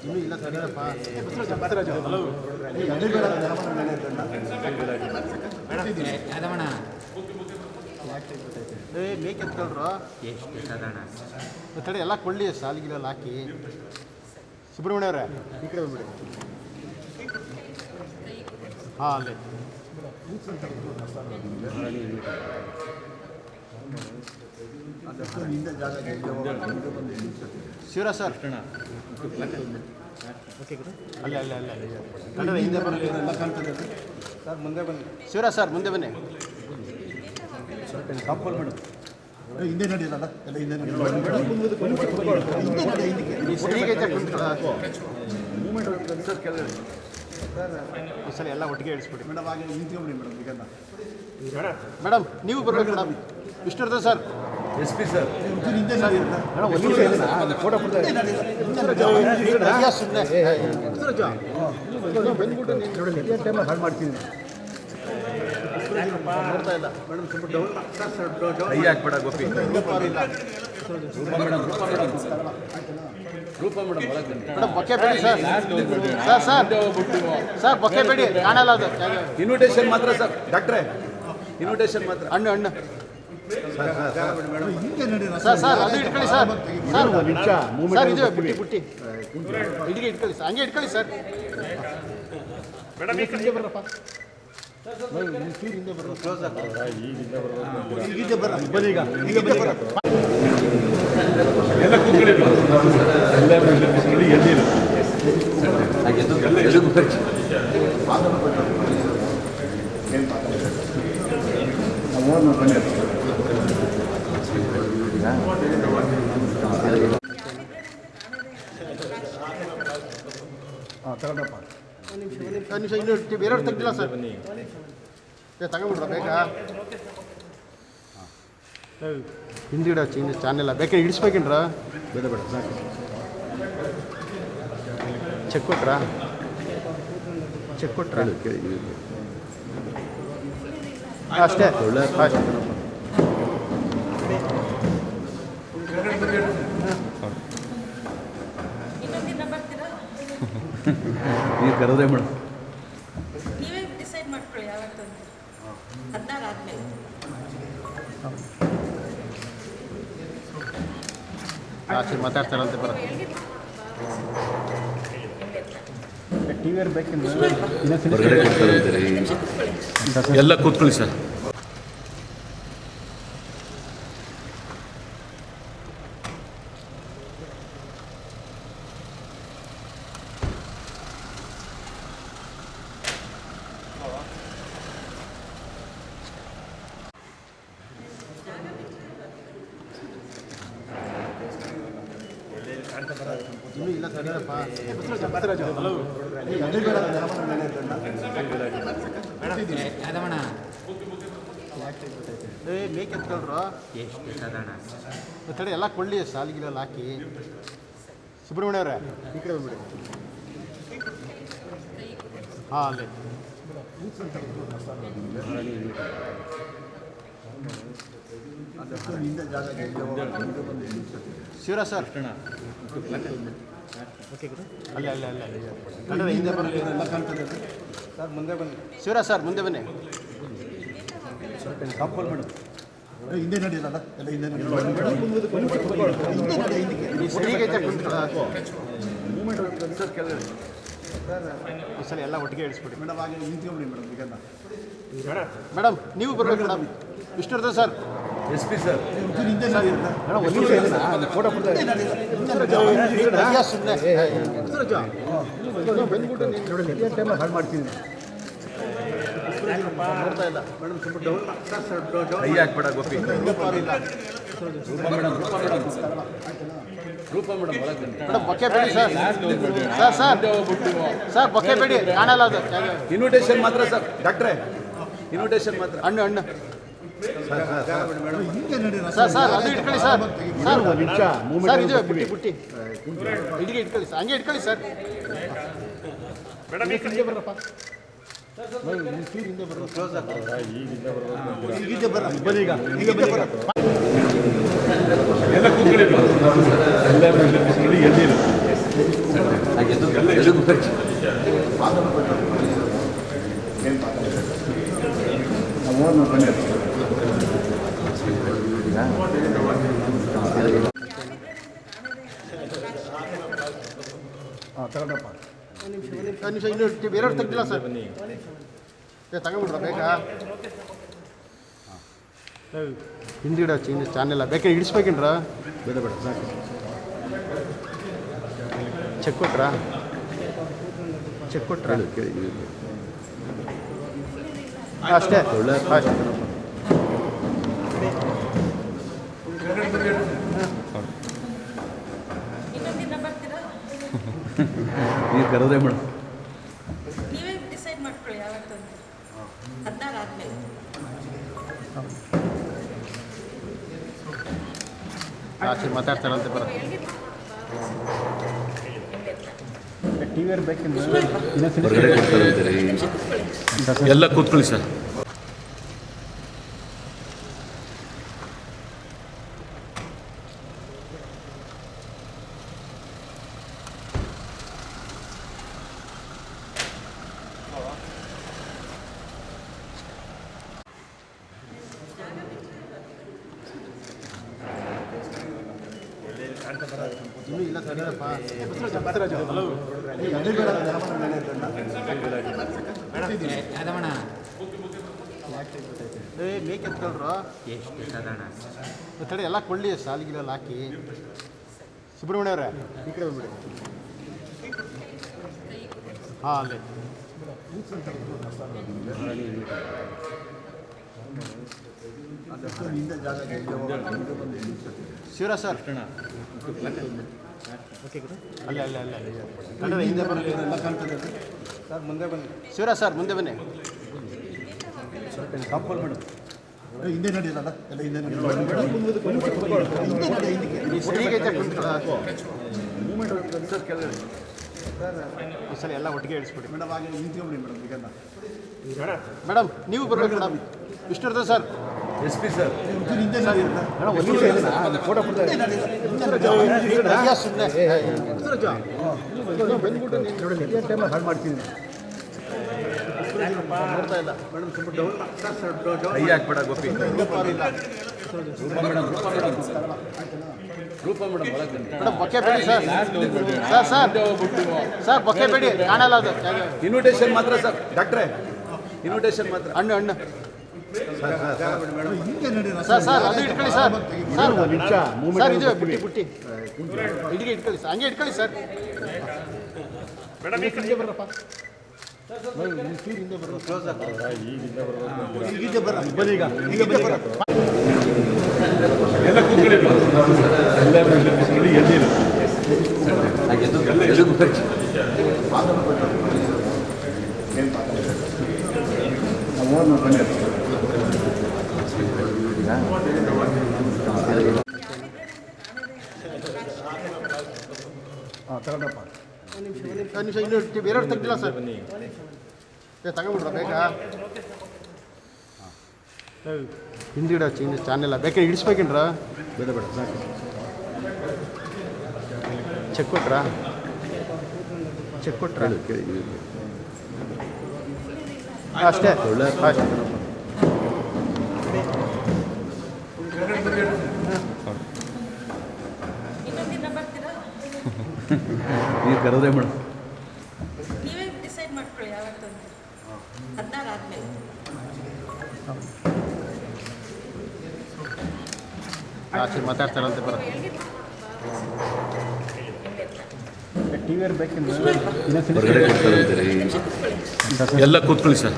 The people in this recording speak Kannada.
ಇನ್ನೂ ಇಲ್ಲ ತಡೆಯಪ್ಪ. ಮೇಕೆ ಎತ್ಕೊಳ್ರು ತಡೆ ಎಲ್ಲ ಕೊಳ್ಳಿ ಸಾಲಿಗೆಲ್ಲ ಹಾಕಿ. ಸುಬ್ರಹ್ಮಣ್ಯ ಅವರೇ ಈ ಕಡೆ ಬಂದ್ಬಿಡಿ. ಹಾಂ ಅಲ್ಲೇ ಶಿವರಾಜ್ ಸರ್ ಅಲ್ಲೇ ಅಲ್ಲೇ ಅಲ್ಲೇ ಕನ್ನಡ ಹಿಂದೆ ಬರಲಿ ಸರ್. ಮುಂದೆ ಬನ್ನಿ ಶಿವರಾಜ್ ಸರ್, ಮುಂದೆ ಬನ್ನಿ. ಕಾಂಪೌಂಡ್ ಮೇಡಮ್ ಹಿಂದೆ ನಡೀರಲ್ಲ ಎಲ್ಲ ಹಿಂದೆ ಸರ್ ಎಲ್ಲ ಒಟ್ಟಿಗೆ ಇಳಿಸ್ಬಿಡಿ ಮೇಡಮ್. ಹಾಗೆ ನಿಂತ್ಕೊಂಬಿಡಿ ಮೇಡಮ್. ಈಗ ಮೇಡಮ್ ನೀವು ಬರ್ಬೇಕು madam. Vishnuvardhan sir, S P sir photo ಹಾಳು ಮಾಡ್ತೀನಿ ನೋಡ್ತಾ ಇಲ್ಲ ಮೇಡಮ್. ಸ್ವಲ್ಪ ಡೌನ್ ಕೈ ಹಾಕ್ಬೇಡ ಗೋಪಿ. ರೂಪ ಮೇಡಮ್ ಒಳಗೆ ಮೇಡಮ್ ಬೊಕ್ಕೆ ಬೇಡಿ sir. Sir sir sir bouquet ಬೇಡಿ, ಕಾಣಲ್ಲ ಅದು. ಇನ್ವಿಟೇಷನ್ ಮಾತ್ರ ಸರ್ ಡಾಕ್ಟ್ರೆ, ಇನ್ವಿಟೇಷನ್ ಮಾತ್ರ. ಹಣ್ಣು ಹಣ್ಣು ಸರ್ ಸರ್ ಅದು ಇಟ್ಕೊಳ್ಳಿ ಸರ್. ಸರ್ ಸರ್ ಇದು ಬುಟ್ಟಿ ಬುಟ್ಟಿ ಇಡಿಗೆ ಇಟ್ಕೊಳ್ಳಿ ಸರ್, ಹಂಗೆ ಇಟ್ಕೊಳ್ಳಿ ಸರ್. ಹಿಂದೆ ಬರ್ರಪ್ಪ, ಹಿಂದೆ ಬರ್ರ, ಕ್ಲೋಸ್ ಈಗ ಬರೀಗ ಈಗ ಬರೀಗ ಎಲ್ಲ ಕೂತ್ಕೊಳ್ಳಿ. ಎದ್ದಿಲ್ಲ ತಗೊಂಡಪ್ಪ. ನಿಮಿಷ ಇನ್ನೂ ಬೇರೆಯವ್ರು ತೆಗ್ದಿಲ್ಲ ಸರ್. ತಗೊಂಡ್ಬಿಡ್ರ ಬೇಕಾ? ಹಿಂದಿಡ ಚೇಂಜ್ ಚಾನೆಲ್ಲ ಬೇಕಾದ್ರೆ ಇಡಿಸ್ಬೇಕೇನ್ರ? ಬೇಡ ಬೇಡ ಸಾಕು. ಚೆಕ್ ಕೊಟ್ರಾ? ಚೆಕ್ ಕೊಟ್ರಾ? ಅಷ್ಟೇ ಅಷ್ಟೇ. ನೀವು ಕರೆದ್ರೆ ಮೇಡಮ್ ನೀವೇ ಡಿಸೈಡ್ ಮಾಡ್ಕೊಳ್ಳಿ ಯಾವತ್ತು 16 ಆದಮೇಲೆ. ಆಚೆ ಮಾತಾಡ್ತಾರಂತೆ ಬರ ಟಿ ವಿ ಬೇಕೆಂದ್ರೆ ಹೊರಗಡೆ ಕೊಡ್ತಾರೆ. ಎಲ್ಲ ಕೂತ್ಕೊಳ್ಳಿ ಸರ್. ಇನ್ನೂ ಇಲ್ಲ ತಡೆಯಪ್ಪ. ಮೇಕೆ ಎತ್ಕೊಳ್ರು ತಡೆ ಎಲ್ಲ ಕೊಳ್ಳಿ ಸಾಲಿಗೆಲ್ಲ ಹಾಕಿ. ಸುಬ್ರಹ್ಮಣ್ಯ ಅವರೇ ಈ ಕಡೆ ಬಂದ್ಬಿಡಿ. ಹಾಂ ಅಲ್ಲೇ ಶಿವರಾಜ್ ಸರ್ ಅಲ್ಲೇ ಅಲ್ಲೇ ಅಲ್ಲೇ ಕನ್ನಡ ಹಿಂದೆ ಬರಲಿ ಸರ್. ಮುಂದೆ ಬನ್ನಿ ಶಿವರಾಜ್ ಸರ್, ಮುಂದೆ ಬನ್ನಿ. ಕಾಂಪೌಂಡ್ ಮೇಡಮ್ ಹಿಂದೆ ನಡೀರಲ್ಲ ಎಲ್ಲ ಹಿಂದೆ ಸರ್ ಎಲ್ಲ ಒಟ್ಟಿಗೆ ಇಳಿಸ್ಬಿಡಿ ಮೇಡಮ್. ಹಾಗೆ ನಿಂತ್ಕೊಂಬಿಡಿ ಮೇಡಮ್. ಈಗ ಮೇಡಮ್ ನೀವು ಬರ್ಬೇಕು madam. Vishnuvardhan sir, S P sir photo ಹಾಳು ಮಾಡ್ತೀನಿ ನೋಡ್ತಾ ಇಲ್ಲ ಮೇಡಮ್. ಸ್ವಲ್ಪ ಡೌನ್ ಕೈ ಹಾಕ್ಬೇಡ ಗೋಪಿ. ರೂಪ ಮೇಡಮ್ ಒಳಗೆ ಮೇಡಮ್ ಬೊಕ್ಕೆ ಬೇಡಿ sir. Sir sir sir bouquet ಬೇಡಿ, ಕಾಣಲ್ಲ ಅದು. ಇನ್ವಿಟೇಷನ್ ಮಾತ್ರ ಸರ್ ಡಾಕ್ಟ್ರೆ, ಇನ್ವಿಟೇಷನ್ ಮಾತ್ರ. ಹಣ್ಣು ಹಣ್ಣು ಸರ್ ಸರ್ ಅದು ಇಟ್ಕೊಳ್ಳಿ ಸರ್. ಸರ್ ಇದು ಬುಟ್ಟಿ ಬುಟ್ಟಿ ಇಡಿಗೆ ಇಟ್ಕೊಳ್ಳಿ ಸರ್, ಹಂಗೆ ಇಟ್ಕೊಳ್ಳಿ ಸರ್. ಹಿಂದೆ ಬರ್ರಪ್ಪ, ಹಿಂದೆ ಬರ್ರ, ಕ್ಲೋಸ್ ಈಗ ಬರೀಗ ಈಗ ಬರೀಗ ಎಲ್ಲ ಕೂತ್ಕೊಳ್ಳಿ. ಎದ್ದಿಲ್ಲ ಹಾಂ ತಗೊಂಡಪ್ಪ ಒಂದು ನಿಮಿಷ ಇನ್ನೂ ಬೇರೆಯವ್ರು ತೆಗ್ದಿಲ್ಲ ಸರ್ ತಗೊಂಡ್ಬಿಡ್ರ ಬೇಕಾ ಹಿಂದಿಡ ಚಾನೆಲ್ಲ ಬೇಕಾದ್ರೆ ಇಡಿಸ್ಬೇಕೇನ್ರ ಬೇಡ ಬೇಡ ಸಾಕು ಚೆಕ್ ಕೊಟ್ರಾ ಅಷ್ಟೇ ಅಷ್ಟೇ ಇನ್ನೊಂದು ದಿನ ಬರ್ತೀರಾ? ನೀವು ಕರೆದ್ರೆ ಮೇಡಮ್ ನೀವೇ ಡಿಸೈಡ್ ಮಾಡ್ಕೊಳ್ಳಿ ಯಾವತ್ತು ಅಂತ. 16 ಆದ್ಮೇಲೆ ಆಚೆ ಮಾತಾಡ್ತಾರಂತೆ ಬರ ಟಿ ವಿಯರ್ ಬೇಕಿಂದ ಹೊರಗಡೆ ಕೊಡ್ತಾರೆ ಎಲ್ಲ ಕೂತ್ಕೊಳ್ಳಿ ಸರ್. ಇನ್ನೂ ಇಲ್ಲ ಸರಿಯಪ್ಪ ಮೇಕ್ ಎತ್ಕೊಳ್ರು ತಡೆ ಎಲ್ಲ ಕೊಳ್ಳಿ ಸಾಲಿಗೆಲ್ಲ ಹಾಕಿ ಸುಬ್ರಹ್ಮಣ್ಯ ಅವರೇ ಈ ಕಡೆ ಬಂದ್ಬಿಡಿ ಹಾಂ ಅಲ್ಲೇ ಶಿವರಾಜ್ ಸರ್ ಅಲ್ಲೇ ಅಲ್ಲೇ ಅಲ್ಲೇ ಕನ್ನಡ ಹಿಂದೆ ಬರಲಿ ಸರ್ ಮುಂದೆ ಬನ್ನಿ ಶಿವರಾಜ್ ಸರ್ ಮುಂದೆ ಬನ್ನಿ ಕಾಂಪೌಂಡ್ ಮೇಡಮ್ ಹಿಂದೆ ನಡೀರಲ್ಲ ಎಲ್ಲ ಹಿಂದೆ ಸರ್ ಎಲ್ಲ ಒಟ್ಟಿಗೆ ಇಳಿಸ್ಬಿಡಿ ಮೇಡಮ್ ಹಾಗೆ ನಿಂತ್ಕೊಂಬಿಡಿ ಮೇಡಮ್ ಈಗ ಮೇಡಮ್ ನೀವು ಬರ್ಬೇಕು madam Vishnuvardhan sir SP sir photo ಹಾಳು ಮಾಡ್ತೀನಿ ನೋಡ್ತಾ ಇಲ್ಲ ಮೇಡಮ್ ತುಂಬ ಡೌನ್ ಕೈ ಹಾಕ್ಬೇಡ Gopi. Rupa madam madam bouquet ಬೇಡಿ ಸರ್ ಸರ್ ಸರ್ ಬೊಕ್ಕೆ ಬೇಡಿ ಕಾಣಲ್ಲ ಅದು ಇನ್ವಿಟೇಷನ್ ಮಾತ್ರ ಸರ್ ಡಾಕ್ಟ್ರೆ, ಇನ್ವಿಟೇಷನ್ ಮಾತ್ರ. ಹಣ್ಣು ಹಣ್ಣು ಸರ್ ಸರ್ ಅದು ಇಟ್ಕೊಳ್ಳಿ ಸರ್ ಸರ್ ಇದು ಬುಟ್ಟಿ ಬುಟ್ಟಿ ಇಡಿಗೆ ಇಟ್ಕೊಳ್ಳಿ ಸರ್ ಹಂಗೆ ಇಟ್ಕೊಳ್ಳಿ ಸರ್ ಹಿಂದೆ ಬರ್ರಪ್ಪ ಹಿಂದೆ ಬರ್ರ ಬರೀಗ ಈಗ ಬರ್ರ ಎಲ್ಲ ಕೂತ್ಕೊಳ್ಳಿ ಎದ್ದಿಲ್ಲ ಹಾಂ ತಗೊಂಡಪ್ಪ ಒಂದು ನಿಮಿಷ ಇನ್ನೂ ಬೇರೆಯವ್ರು ತೆಗ್ದಿಲ್ಲ ಸರ್ ತಗೊಂಡ್ಬಿಡ್ರ ಬೇಕಾ ಹಿಂದಿಡ ಚಾನೆಲ್ಲ ಬೇಕಾದ್ರೆ ಇಡಿಸ್ಬೇಕೇನ್ರ ಬೇಡ ಬೇಡ ಸಾಕು ಚೆಕ್ ಕೊಟ್ರಾ ಅಷ್ಟೇ ಅಷ್ಟೇ ಇನ್ನೊಂದು ದಿನ ಬರ್ತೀರಾ? ನೀವು ಕರೆದ್ರೆ ಮೇಡಮ್ ನೀವೇ ಡಿಸೈಡ್ ಮಾಡ್ಕೊಳ್ಳಿ ಯಾವತ್ತು ಅಂತ. 16 ಆದ್ಮೇಲೆ ಆಚೆ ಮಾತಾಡ್ತಾರಂತೆ ಬರ ಟಿ ವಿಯರ್ ಬೇಕಿಂದ ಹೊರಗಡೆ ಕೊಡ್ತಾರೆ ಎಲ್ಲ ಕೂತ್ಕೊಳ್ಳಿ ಸರ್.